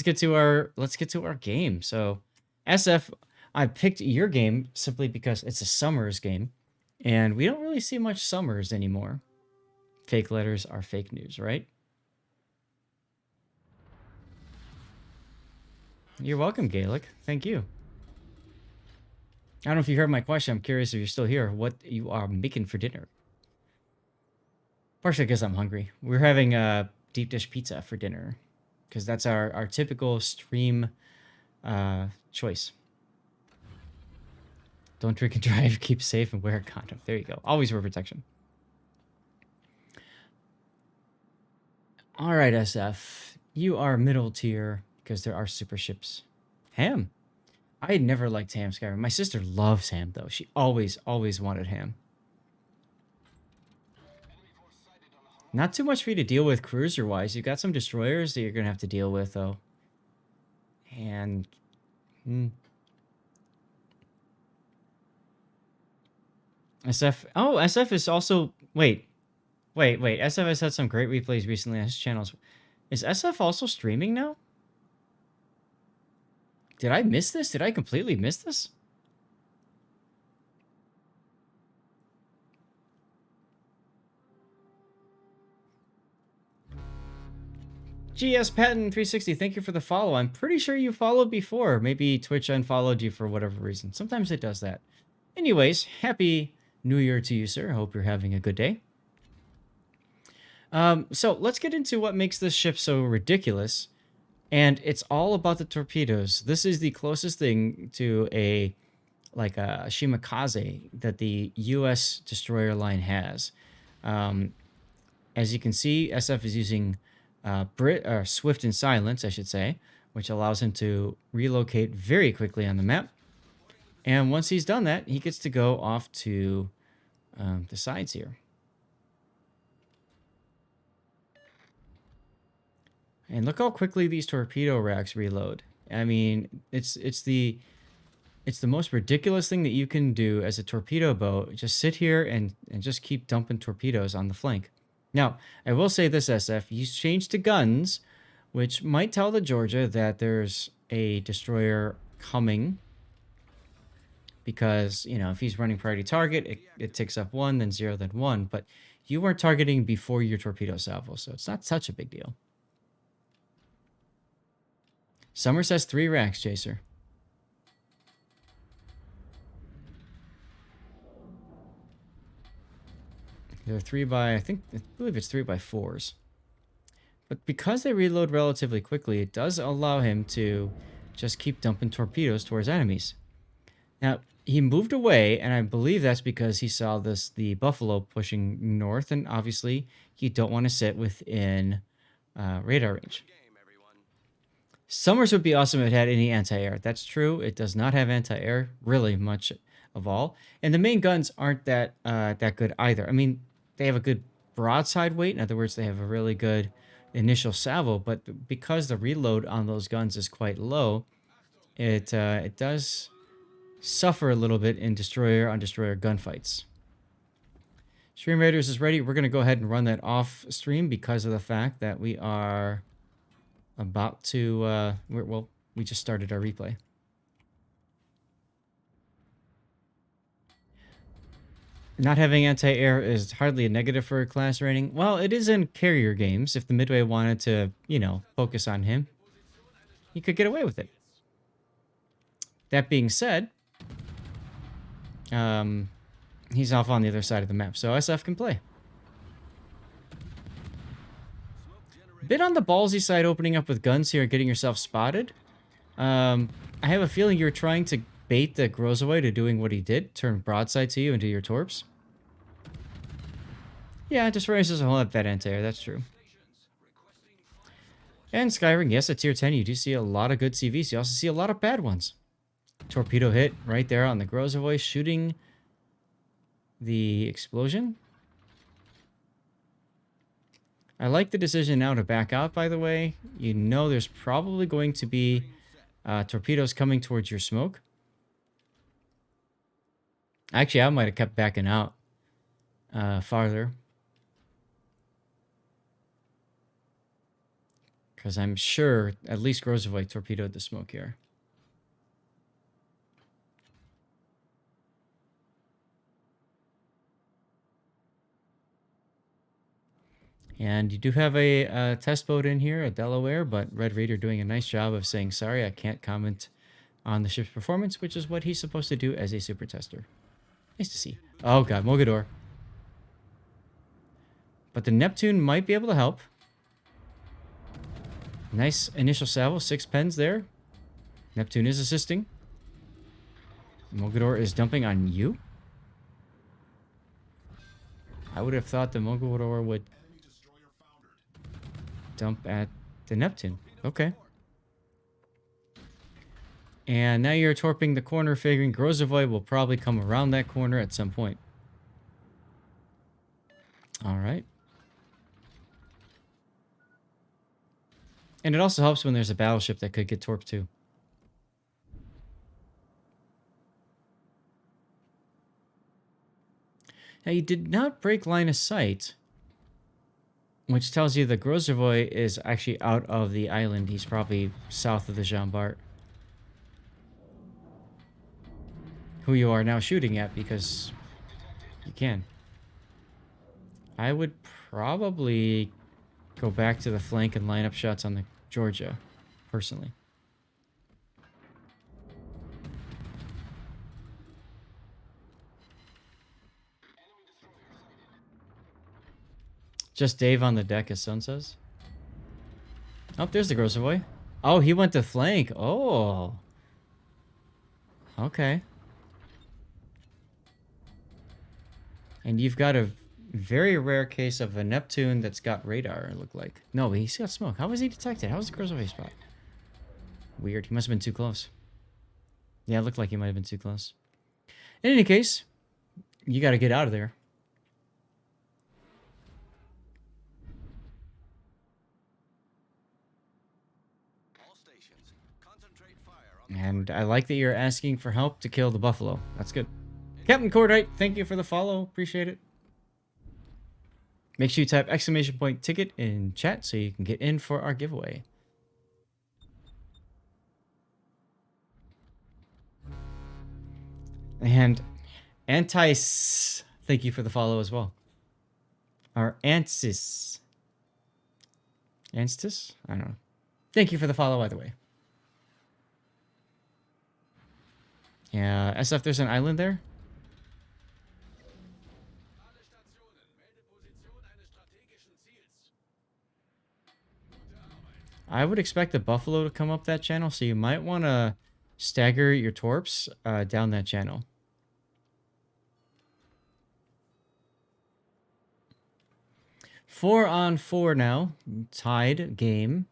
let's get to our game. So, SF, I picked your game simply because it's a Summers game, and we don't really see much Summers anymore. Fake letters are fake news, right? You're welcome, Gaelic. Thank you. I don't know if you heard my question. I'm curious if you're still here. What you are making for dinner? Partially because I'm hungry. We're having a deep dish pizza for dinner because that's our typical stream choice. Don't drink and drive. Keep safe and wear a condom. There you go. Always wear protection. All right, SF. You are middle tier because there are super ships. Ham. I never liked ham, Skyrim. My sister loves ham, though. She always wanted ham. Not too much for you to deal with cruiser-wise. You've got some destroyers that you're going to have to deal with, though. And... SF... Oh, SF is also... Wait. SF has had some great replays recently on his channels. Is SF also streaming now? Did I miss this? Did I completely miss this? GS Patton 360, thank you for the follow. I'm pretty sure you followed before. Maybe Twitch unfollowed you for whatever reason. Sometimes it does that. Anyways, happy New Year to you, sir. Hope you're having a good day. So let's get into what makes this ship so ridiculous. And it's all about the torpedoes. This is the closest thing to a Shimakaze that the U.S. destroyer line has. As you can see, SF is using Swift and Silence, I should say, which allows him to relocate very quickly on the map. And once he's done that, he gets to go off to the sides here. And look how quickly these torpedo racks reload. I mean, it's the most ridiculous thing that you can do as a torpedo boat. Just sit here and just keep dumping torpedoes on the flank. Now, I will say this, SF. You changed to guns, which might tell the Georgia that there's a destroyer coming. Because, you know, if he's running priority target, it ticks up 1, then 0, then 1. But you weren't targeting before your torpedo salvo, so it's not such a big deal. Summer says 3 racks, Chaser. They're 3 by, I believe it's 3 by 4s. But because they reload relatively quickly, it does allow him to just keep dumping torpedoes towards enemies. Now, he moved away, and I believe that's because he saw the Buffalo pushing north, and obviously you don't want to sit within radar range. Summers would be awesome if it had any anti-air. That's true. It does not have anti-air, really much of all. And the main guns aren't that good either. I mean, they have a good broadside weight. In other words, they have a really good initial salvo. But because the reload on those guns is quite low, it does suffer a little bit in destroyer-on-destroyer gunfights. Stream Raiders is ready. We're going to go ahead and run that off stream because of the fact that we are about to, we just started our replay. Not having anti-air is hardly a negative for a class rating. Well, it is in carrier games. If the Midway wanted to, you know, focus on him, he could get away with it. That being said, he's off on the other side of the map, so SF can play. Bit on the ballsy side opening up with guns here and getting yourself spotted. I have a feeling you're trying to bait the Grozaway to doing what he did, turn broadside to you into your torps. Yeah, Destroyers doesn't hold up that anti-air, that's true. And Skyrim, yes, at tier 10 you do see a lot of good CVs, you also see a lot of bad ones. Torpedo hit right there on the Grozaway, shooting the explosion. I like the decision now to back out, by the way. You know there's probably going to be torpedoes coming towards your smoke. Actually, I might have kept backing out farther. Because I'm sure at least Grozavoy torpedoed the smoke here. And you do have a test boat in here, a Delaware, but Red Raider doing a nice job of saying, sorry, I can't comment on the ship's performance, which is what he's supposed to do as a super tester. Nice to see. Oh, God, Mogador. But the Neptune might be able to help. Nice initial salvo, 6 pens there. Neptune is assisting. Mogador is dumping on you. I would have thought the Mogador would dump at the Neptune. Okay. And now you're torping the corner, figuring Grozavoy will probably come around that corner at some point. All right. And it also helps when there's a battleship that could get torped too. Now, you did not break line of sight, which tells you that Grozavoy is actually out of the island. He's probably south of the Jean Bart, who you are now shooting at because you can. I would probably go back to the flank and line up shots on the Georgia, personally. Just Dave on the deck, as Son says. Oh, there's the Grozavoy. Oh, he went to flank. Oh. Okay. And you've got a very rare case of a Neptune that's got radar, it looked like. No, but he's got smoke. How was he detected? How was the Grozavoy spot? Weird. He must have been too close. Yeah, it looked like he might have been too close. In any case, you got to get out of there. And I like that you're asking for help to kill the buffalo. That's good. Captain Cordite, thank you for the follow. Appreciate it. Make sure you type ! ticket in chat so you can get in for our giveaway. And Antis, thank you for the follow as well. Or Ansis. Anstis? I don't know. Thank you for the follow either way. Yeah, SF, there's an island there? I would expect the Buffalo to come up that channel, so you might want to stagger your torps down that channel. Four on four now. Tied game.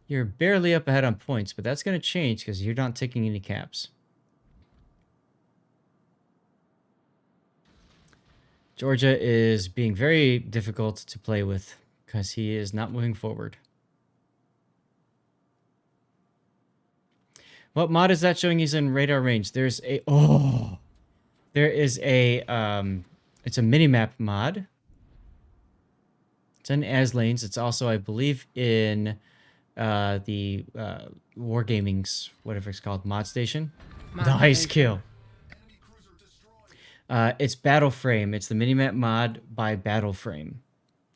You're barely up ahead on points, but that's going to change because you're not taking any caps. Georgia is being very difficult to play with because he is not moving forward. What mod is that showing he's in radar range? There's a... Oh! There is a... it's a minimap mod. It's in Aslanes. It's also, I believe, in the Wargaming's, whatever it's called, mod station. Nice kill. It's Battle Frame. It's the minimap mod by Battle Frame.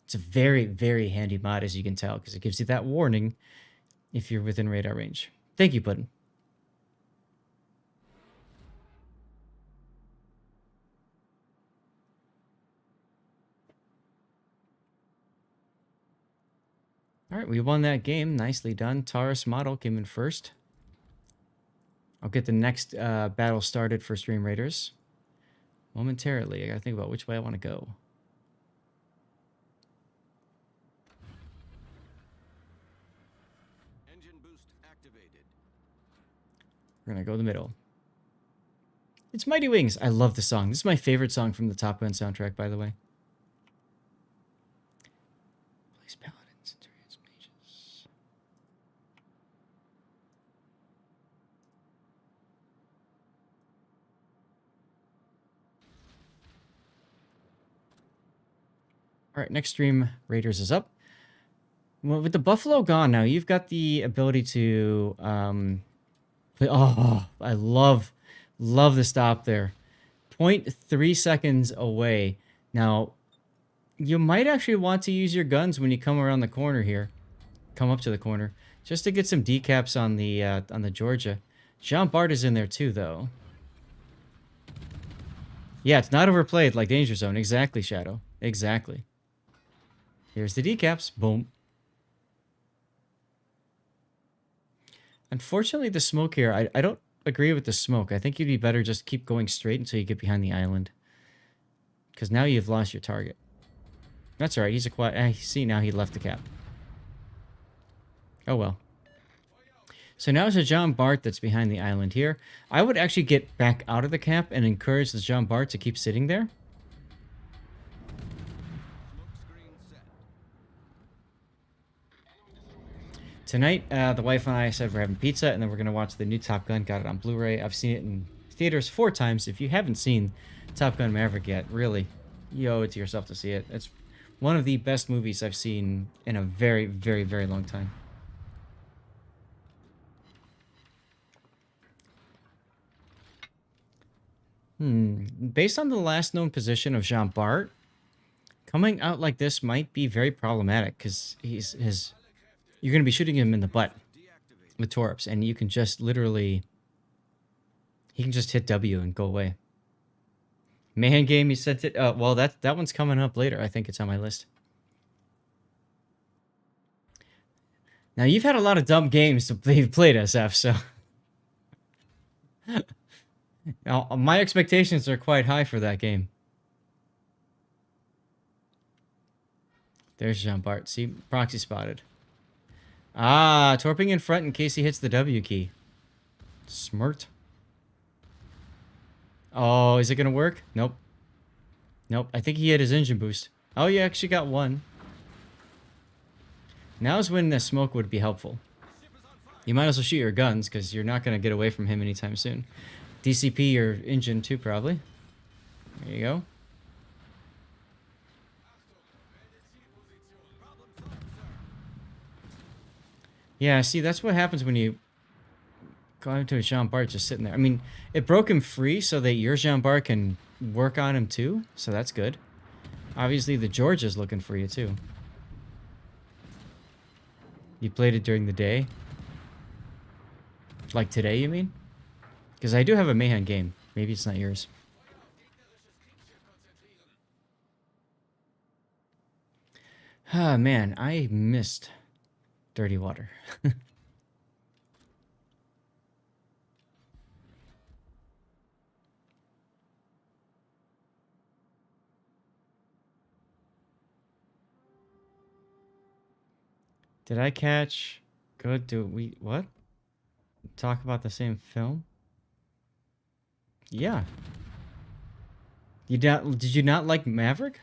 It's a very, very handy mod, as you can tell, because it gives you that warning if you're within radar range. Thank you, Puddin. All right, we won that game. Nicely done. Taurus model came in first. I'll get the next battle started for Stream Raiders momentarily. I gotta think about which way I want to go. Engine boost activated. We're gonna go the middle. It's Mighty Wings. I love the song. This is my favorite song from the Top Gun soundtrack, by the way. Place paladins, centurions, mages. All right, next Stream Raiders is up. Well, with the buffalo gone now, you've got the ability to oh, I love the stop there. 0.3 seconds away. Now, you might actually want to use your guns when you come around the corner here. Come up to the corner. Just to get some decaps on the Georgia. Jean Bart is in there too, though. Yeah, it's not overplayed like Danger Zone. Exactly, Shadow. Exactly. Here's the decaps. Boom. Unfortunately, the smoke here, I don't agree with the smoke. I think you'd be better just keep going straight until you get behind the island. Because now you've lost your target. That's alright. He's a quiet... see, now he left the cap. Oh, well. So now it's a Jean Bart that's behind the island here. I would actually get back out of the cap and encourage the Jean Bart to keep sitting there. Tonight, the wife and I said we're having pizza, and then we're going to watch the new Top Gun. Got it on Blu-ray. I've seen it in theaters 4 times. If you haven't seen Top Gun Maverick yet, really, you owe it to yourself to see it. It's one of the best movies I've seen in a very, very, very long time. Based on the last known position of Jean Bart, coming out like this might be very problematic because you're going to be shooting him in the butt with Torps, and you can just literally... he can just hit W and go away. Mayhem game, you said it. Well, that one's coming up later. I think it's on my list. Now, you've had a lot of dumb games you've played, SF, so... now, my expectations are quite high for that game. There's Jean Bart. See, proxy spotted. Ah, torping in front in case he hits the W key. Smart. Oh, is it going to work? Nope. Nope, I think he hit his engine boost. Oh, you actually got one. Now's when the smoke would be helpful. You might as well shoot your guns, because you're not going to get away from him anytime soon. DCP your engine too, probably. There you go. Yeah, see, that's what happens when you go into a Jean Bart just sitting there. I mean, it broke him free so that your Jean Bart can work on him too, so that's good. Obviously, the George is looking for you too. You played it during the day? Like today, you mean? Because I do have a Mayhem game. Maybe it's not yours. Ah, man, I missed Dirty Water. Did I catch... Good, do we... What? Talk about the same film? Yeah. Did you not like Maverick?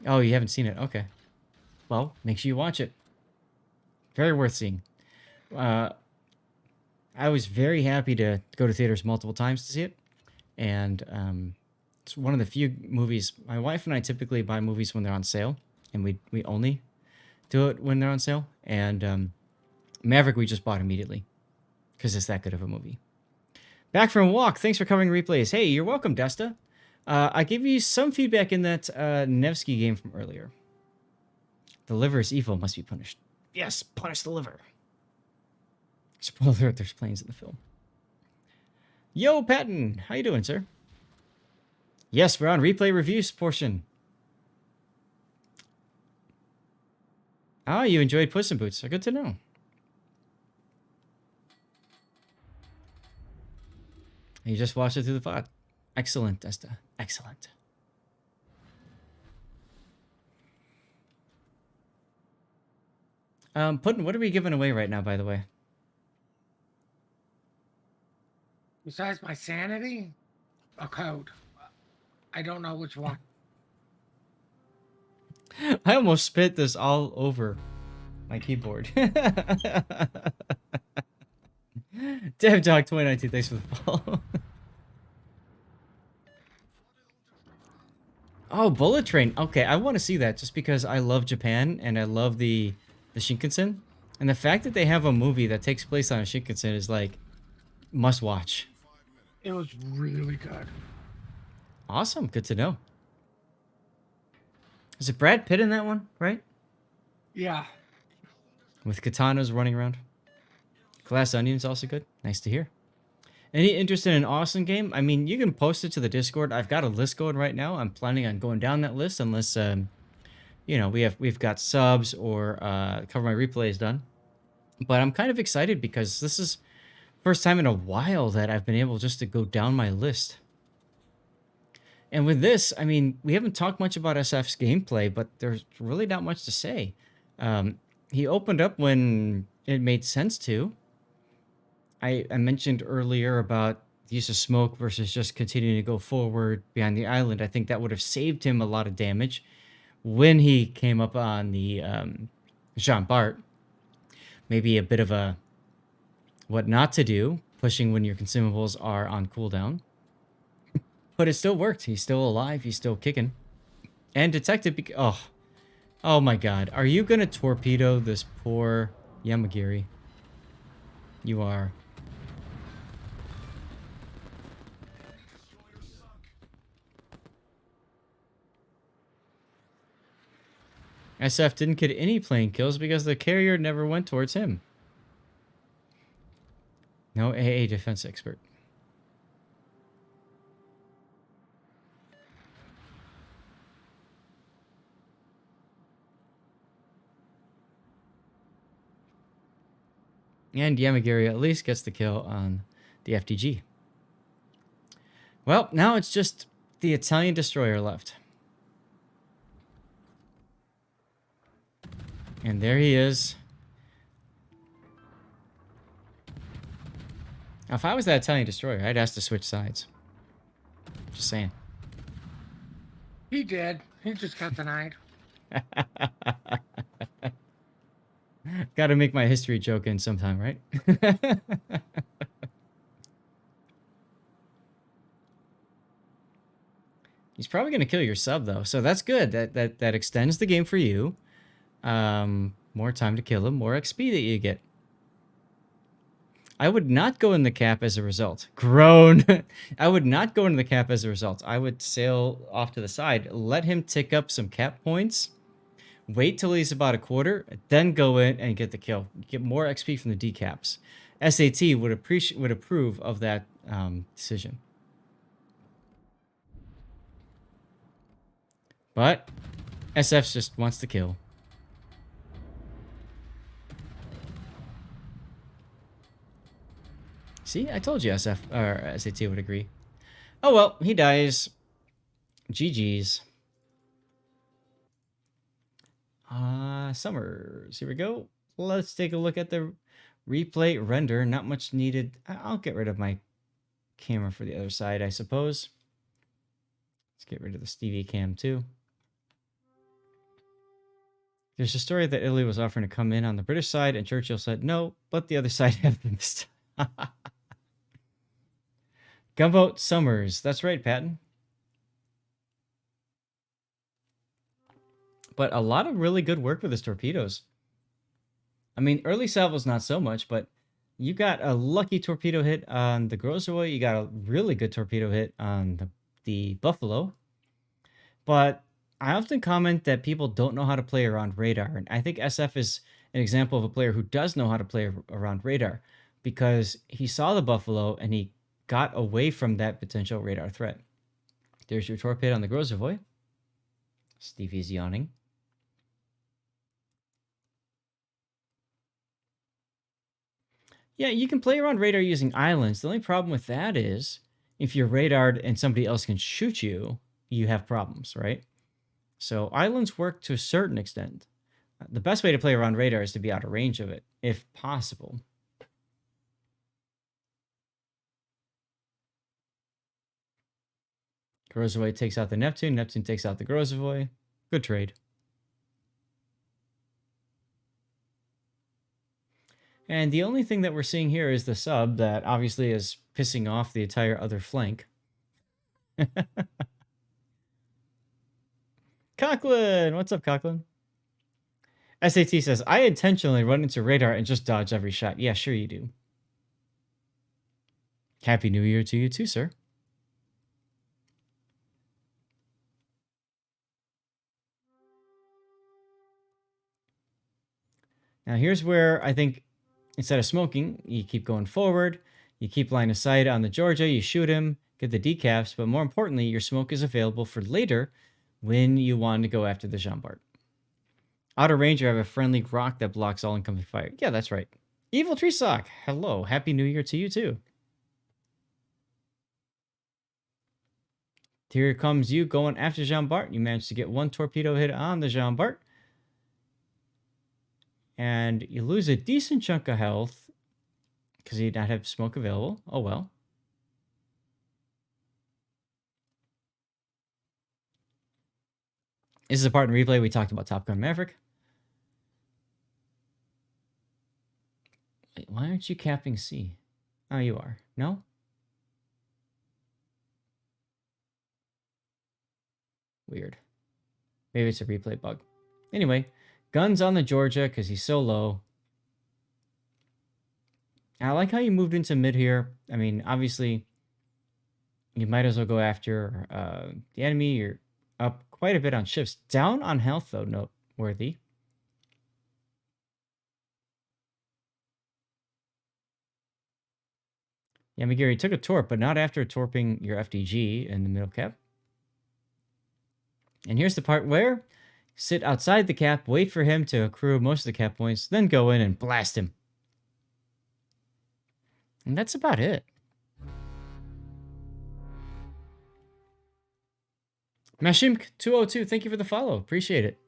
Oh, you haven't seen it. Okay. Well, make sure you watch it. Very worth seeing. I was very happy to go to theaters multiple times to see it. And it's one of the few movies... My wife and I typically buy movies when they're on sale. And we only do it when they're on sale. And Maverick we just bought immediately. Because it's that good of a movie. Back from a walk. Thanks for covering replays. Hey, you're welcome, Desta. I gave you some feedback in that Nevsky game from earlier. The liver is evil, must be punished. Yes, punish the liver. Spoiler alert, there's planes in the film. Yo, Patton, how you doing, sir? Yes, we're on replay reviews portion. Ah, you enjoyed Puss in Boots. Good to know. You just watched it through the pod. Excellent, Desta. Excellent. Puddin, what are we giving away right now, by the way? Besides my sanity, a code. I don't know which one. I almost spit this all over my keyboard. Damn Dog 2019, thanks for the follow. Oh, Bullet Train. Okay, I want to see that just because I love Japan and I love the Shinkansen. And the fact that they have a movie that takes place on a Shinkansen is like must watch. It was really good. Awesome, good to know. Is it Brad Pitt in that one, right? Yeah. With katanas running around. Glass Onion's also good. Nice to hear. Any interest in an awesome game? I mean, you can post it to the Discord. I've got a list going right now. I'm planning on going down that list unless, you know, we've got subs or Cover My Replay is done. But I'm kind of excited because this is first time in a while that I've been able just to go down my list. And with this, I mean, we haven't talked much about SF's gameplay, but there's really not much to say. He opened up when it made sense to. I mentioned earlier about the use of smoke versus just continuing to go forward behind the island. I think that would have saved him a lot of damage when he came up on the Jean Bart. Maybe a bit of a what not to do, pushing when your consumables are on cooldown. But it still worked. He's still alive. He's still kicking. And detected... Oh my god. Are you going to torpedo this poor Yamagiri? You are. SF didn't get any plane kills because the carrier never went towards him. No AA defense expert. And Yamagiri at least gets the kill on the FTG. Well, now it's just the Italian destroyer left. And there he is. Now, if I was that Italian destroyer, I'd ask to switch sides. Just saying. He did. He just got denied. Got to make my history joke in sometime, right? He's probably going to kill your sub, though. So that's good. That extends the game for you. More time to kill him, more XP that you get. I would not go in the cap as a result. Groan. I would not go into the cap as a result. I would sail off to the side, let him tick up some cap points, wait till he's about a quarter, then go in and get the kill. Get more XP from the decaps. SAT would approve of that decision. But SF just wants to kill. See, I told you SF or SAT would agree. Oh well, he dies. GG's. Summers. Here we go. Let's take a look at the replay render. Not much needed. I'll get rid of my camera for the other side, I suppose. Let's get rid of the Stevie cam too. There's a story that Italy was offering to come in on the British side, and Churchill said no, but the other side have been missed. Gunboat Summers. That's right, Patton. But a lot of really good work with his torpedoes. I mean, early salvos not so much, but you got a lucky torpedo hit on the Grozavoy. You got a really good torpedo hit on the Buffalo. But I often comment that people don't know how to play around radar. And I think SF is an example of a player who does know how to play around radar because he saw the Buffalo and he got away from that potential radar threat. There's your torpedo on the Grozavoy. Stevie's yawning. Yeah, you can play around radar using islands. The only problem with that is if you're radared and somebody else can shoot you, you have problems, right? So islands work to a certain extent. The best way to play around radar is to be out of range of it, if possible. Grozavoy takes out the Neptune. Neptune takes out the Grozavoy. Good trade. And the only thing that we're seeing here is the sub that obviously is pissing off the entire other flank. Conklin! What's up, Conklin? SAT says, I intentionally run into radar and just dodge every shot. Yeah, sure you do. Happy New Year to you too, sir. Now here's where I think instead of smoking, you keep going forward, you keep line of sight on the Georgia, you shoot him, get the decaps, but more importantly, your smoke is available for later when you want to go after the Jean Bart. Outer range, you have a friendly rock that blocks all incoming fire. Yeah, that's right. Evil Tree Sock, hello. Happy New Year to you too. Here comes you going after Jean Bart. You managed to get one torpedo hit on the Jean Bart. And you lose a decent chunk of health because you did not have smoke available. Oh well. This is a part in replay we talked about Top Gun Maverick. Wait, why aren't you capping C? Oh, you are. No? Weird. Maybe it's a replay bug. Anyway, guns on the Georgia because he's so low. I like how you moved into mid here. I mean, obviously, you might as well go after the enemy. You're up quite a bit on ships. Down on health, though, noteworthy. Yeah, McGarry took a torp, but not after torping your FDG in the middle cap. And here's the part where sit outside the cap, wait for him to accrue most of the cap points, then go in and blast him. And that's about it. Mashimk202, thank you for the follow. Appreciate it.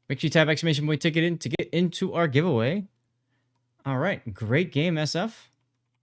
Make sure you tap exclamation point ticket in to get into our giveaway. All right, great game, SF.